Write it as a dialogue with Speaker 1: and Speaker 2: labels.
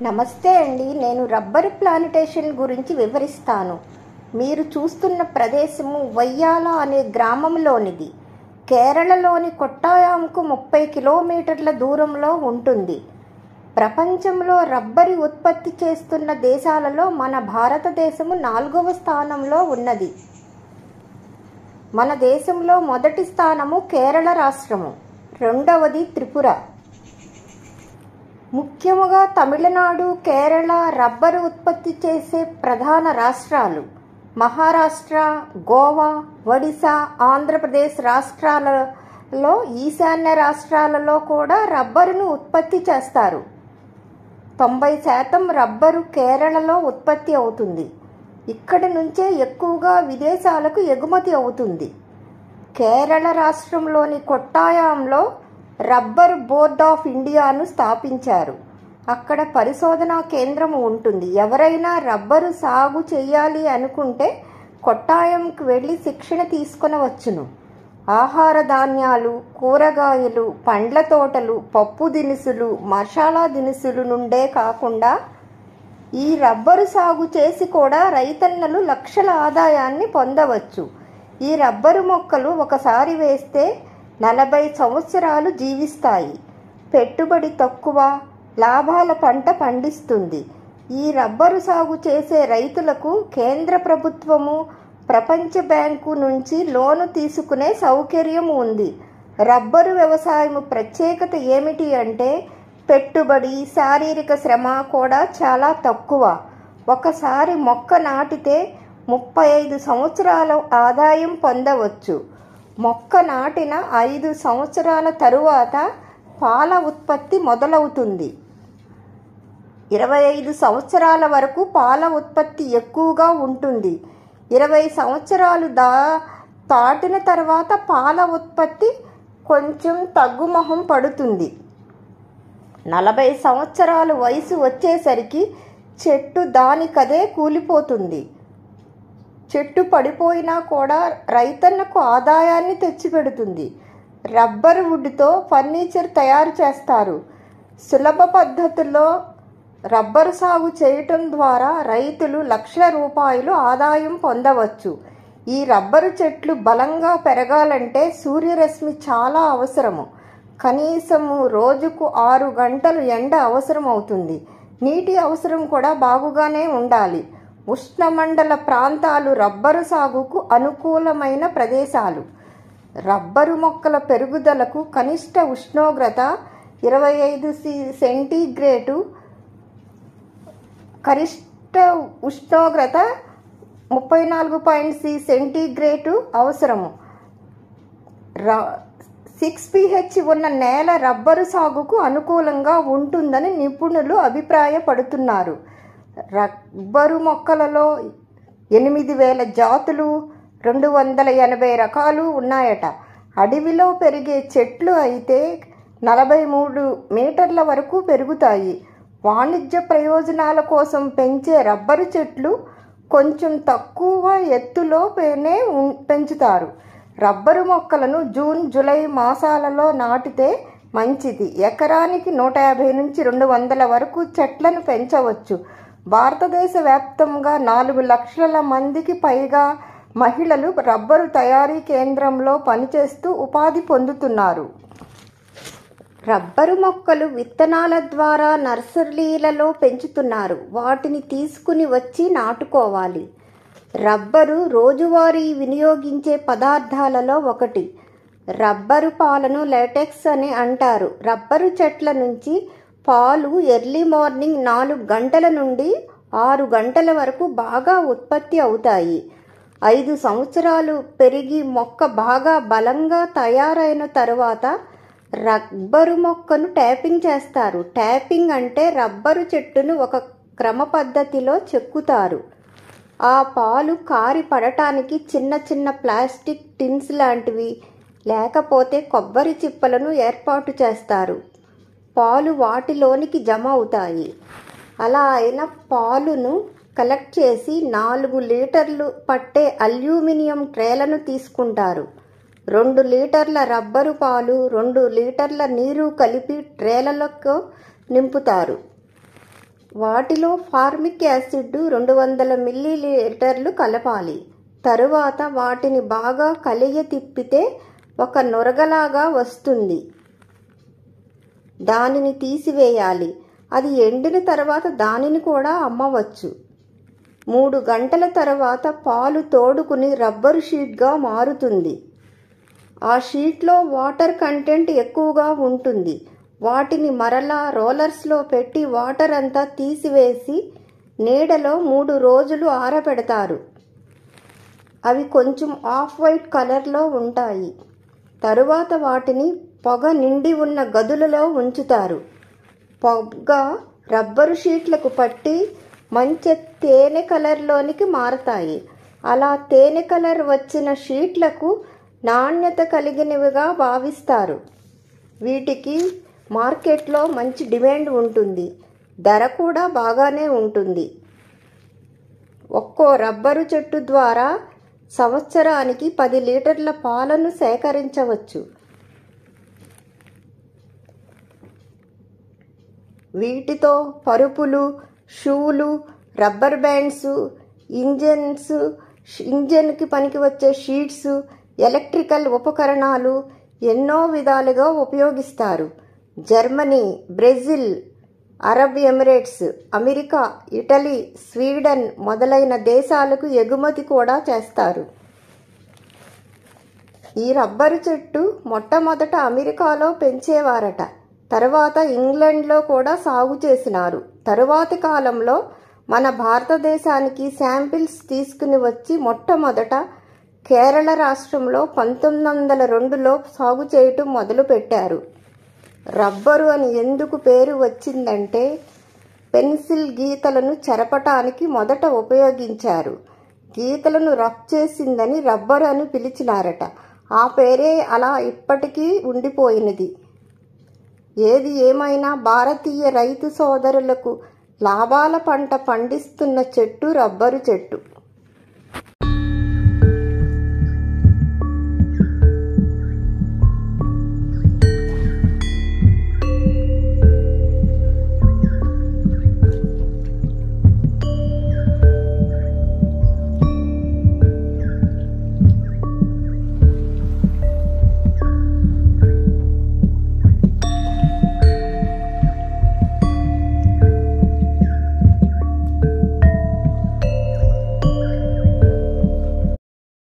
Speaker 1: నమస్తే అండి. నేను రబ్బరు ప్లాంటేషన్ గురించి వివరిస్తాను. మీరు చూస్తున్న ప్రదేశము వయ్యాల అనే గ్రామంలోనిది. కేరళలోని కొట్టాయంకు 30 కిలోమీటర్ల దూరంలో ఉంటుంది. ప్రపంచంలో రబ్బరు ఉత్పత్తి చేస్తున్న దేశాలలో మన భారతదేశము 4వ స్థానంలో ఉన్నది. మన దేశంలో మొదటి స్థానము కేరళ రాష్ట్రము, రెండవది త్రిపుర. ముఖ్యముగా తమిళనాడు, కేరళ రబ్బరు ఉత్పత్తి చేసే ప్రధాన రాష్ట్రాలు. మహారాష్ట్ర, గోవా, ఒడిశా, ఆంధ్రప్రదేశ్ రాష్ట్రాలలో, ఈశాన్య రాష్ట్రాలలో కూడా రబ్బరును ఉత్పత్తి చేస్తారు. 90% రబ్బరు కేరళలో ఉత్పత్తి అవుతుంది. ఇక్కడి నుంచే ఎక్కువగా విదేశాలకు ఎగుమతి అవుతుంది. కేరళ రాష్ట్రంలోని కొట్టాయంలో రబ్బర్ బోర్డ్ ఆఫ్ ఇండియాను స్థాపించారు. అక్కడ పరిశోధనా కేంద్రం ఉంటుంది. ఎవరైనా రబ్బరు సాగు చేయాలి అనుకుంటే కొట్టాయంకు వెళ్ళి శిక్షణ తీసుకొనవచ్చును. ఆహార ధాన్యాలు, కూరగాయలు, పండ్ల తోటలు, పప్పు దినుసులు, మసాలా దినుసులు నుండే కాకుండా ఈ రబ్బరు సాగు చేసి కూడా రైతన్నలు లక్షల ఆదాయాన్ని పొందవచ్చు. ఈ రబ్బరు మొక్కలు ఒకసారి వేస్తే 40 సంవత్సరాలు జీవిస్తాయి. పెట్టుబడి తక్కువ, లాభాల పంట పండిస్తుంది. ఈ రబ్బరు సాగు చేసే రైతులకు కేంద్ర ప్రభుత్వము, ప్రపంచ బ్యాంకు నుంచి లోను తీసుకునే సౌకర్యం ఉంది. రబ్బరు వ్యవసాయము ప్రత్యేకత ఏమిటి అంటే పెట్టుబడి, శారీరక శ్రమ కూడా చాలా తక్కువ. ఒకసారి మొక్క నాటితే 35 సంవత్సరాల ఆదాయం పొందవచ్చు. మొక్క నాటిన 5 సంవత్సరాల తరువాత పాల ఉత్పత్తి మొదలవుతుంది. 25 సంవత్సరాల వరకు పాల ఉత్పత్తి ఎక్కువగా ఉంటుంది. 20 సంవత్సరాలు దాటిన తర్వాత పాల ఉత్పత్తి కొంచెం తగ్గుముఖం పడుతుంది. 40 సంవత్సరాల వయసు వచ్చేసరికి చెట్టు దానికదే కూలిపోతుంది. చెట్టు పడిపోయినా కూడా రైతన్నకు ఆదాయాన్ని తెచ్చిపెడుతుంది. రబ్బరు వుడ్తో ఫర్నిచర్ తయారు చేస్తారు. సులభ పద్ధతుల్లో రబ్బరు సాగు చేయటం ద్వారా రైతులు లక్షల రూపాయలు ఆదాయం పొందవచ్చు. ఈ రబ్బరు చెట్లు బలంగా పెరగాలంటే సూర్యరశ్మి చాలా అవసరము. కనీసము రోజుకు 6 గంటలు ఎండ అవసరం అవుతుంది. నీటి అవసరం కూడా బాగుగానే ఉండాలి. ఉష్ణమండల ప్రాంతాలు రబ్బరు సాగుకు అనుకూలమైన ప్రదేశాలు. రబ్బరు మొక్కల పెరుగుదలకు కనిష్ట ఉష్ణోగ్రత 25 సెంటీగ్రేడు, గరిష్ట ఉష్ణోగ్రత 34.6 సెంటీగ్రేడు అవసరము. 6 pH ఉన్న నేల రబ్బరు సాగుకు అనుకూలంగా ఉంటుందని నిపుణులు అభిప్రాయపడుతున్నారు. రబ్బరు మొక్కలలో 8000 జాతులు, 280 రకాలు ఉన్నాయట. అడవిలో పెరిగే చెట్లు అయితే 43 మీటర్ల వరకు పెరుగుతాయి. వాణిజ్య ప్రయోజనాల కోసం పెంచే రబ్బరు చెట్లు కొంచెం తక్కువ ఎత్తులోనే పెంచుతారు. రబ్బరు మొక్కలను జూన్, జూలై మాసాలలో నాటితే మంచిది. ఎకరానికి 150 నుంచి 200 వరకు చెట్లను పెంచవచ్చు. భారతదేశ వ్యాప్తంగా 4 లక్షల మందికి పైగా మహిళలు రబ్బరు తయారీ కేంద్రంలో పనిచేస్తూ ఉపాధి పొందుతున్నారు. రబ్బరు మొక్కలు విత్తనాల ద్వారా నర్సరీలలో పెంచుతున్నారు. వాటిని తీసుకుని వచ్చి నాటుకోవాలి. రబ్బరు రోజువారీ వినియోగించే పదార్థాలలో ఒకటి. రబ్బరు పాలను లాటెక్స్ అని అంటారు. రబ్బరు చెట్ల నుంచి పాలు ఎర్లీ మార్నింగ్ 4 గంటల నుండి 6 గంటల వరకు బాగా ఉత్పత్తి అవుతాయి. 5 సంవత్సరాలు పెరిగి మొక్క బాగా బలంగా తయారైన తరువాత రబ్బరు మొక్కను ట్యాపింగ్ చేస్తారు. ట్యాపింగ్ అంటే రబ్బరు చెట్టును ఒక క్రమ పద్ధతిలో చెక్కుతారు. ఆ పాలు కారి పడటానికి చిన్న చిన్న ప్లాస్టిక్ టిన్స్ లాంటివి లేకపోతే కొబ్బరి చిప్పలను ఏర్పాటు చేస్తారు. పాలు వాటిలోనికి జమ అవుతాయి. అలా అయిన పాలును కలెక్ట్ చేసి 4 లీటర్లు పట్టే అల్యూమినియం ట్రేలను తీసుకుంటారు. 2 లీటర్ల రబ్బరు పాలు, 2 లీటర్ల నీరు కలిపి ట్రేలకు నింపుతారు. వాటిలో ఫార్మిక్ యాసిడ్ 200 మిల్లీలీటర్లు కలపాలి. తరువాత వాటిని బాగా తిప్పితే ఒక నురగలాగా వస్తుంది. దానిని తీసివేయాలి. అది ఎండిన తర్వాత దానిని కూడా అమ్మవచ్చు. 3 గంటల తర్వాత పాలు తోడుకుని రబ్బరు షీట్గా మారుతుంది. ఆ షీట్లో వాటర్ కంటెంట్ ఎక్కువగా ఉంటుంది. వాటిని మరలా రోలర్స్లో పెట్టి వాటర్ అంతా తీసివేసి నీడలో 3 రోజులు ఆరబెడతారు. అవి కొంచెం ఆఫ్ వైట్ కలర్లో ఉంటాయి. తరువాత వాటిని పొగ నిండి ఉన్న గదులలో ఉంచుతారు. పొగ రబ్బరు షీట్లకు పట్టి మంచి తేనె కలర్లోనికి మారతాయి. అలా తేనె కలర్ వచ్చిన షీట్లకు నాణ్యత కలిగినవిగా భావిస్తారు. వీటికి మార్కెట్లో మంచి డిమాండ్ ఉంటుంది. ధర కూడా బాగానే ఉంటుంది. ఒక్కో రబ్బరు చెట్టు ద్వారా సంవత్సరానికి 10 లీటర్ల పాలను సేకరించవచ్చు. వీటితో పరుపులు, షూలు, రబ్బర్ బ్యాండ్స్, ఇంజన్కి పనికి వచ్చే షీట్స్, ఎలక్ట్రికల్ ఉపకరణాలు ఎన్నో విధాలుగా ఉపయోగిస్తారు. Germany, Brazil, Arab Emirates, America, Italy, Sweden మొదలైన దేశాలకు ఎగుమతి కూడా చేస్తారు. ఈ రబ్బరు చెట్టు మొట్టమొదట అమెరికాలో పెంచేవారట. తర్వాత ఇంగ్లాండ్లో కూడా సాగు చేసినారు. తరువాతి కాలంలో మన భారతదేశానికి శాంపిల్స్ తీసుకుని వచ్చి మొట్టమొదట కేరళ రాష్ట్రంలో 1902లో సాగు చేయటం మొదలుపెట్టారు. రబ్బరు అని ఎందుకు పేరు వచ్చిందంటే పెన్సిల్ గీతలను చెరపటానికి మొదట ఉపయోగించారు. గీతలను రఫ్ చేసిందని రబ్బరు అని పిలిచినారట. ఆ పేరే అలా ఇప్పటికీ ఉండిపోయినది. ఏది ఏమైనా భారతీయ రైతు సోదరులకు లాభాల పంట పండిస్తున్న చెట్టు రబ్బరు చెట్టు.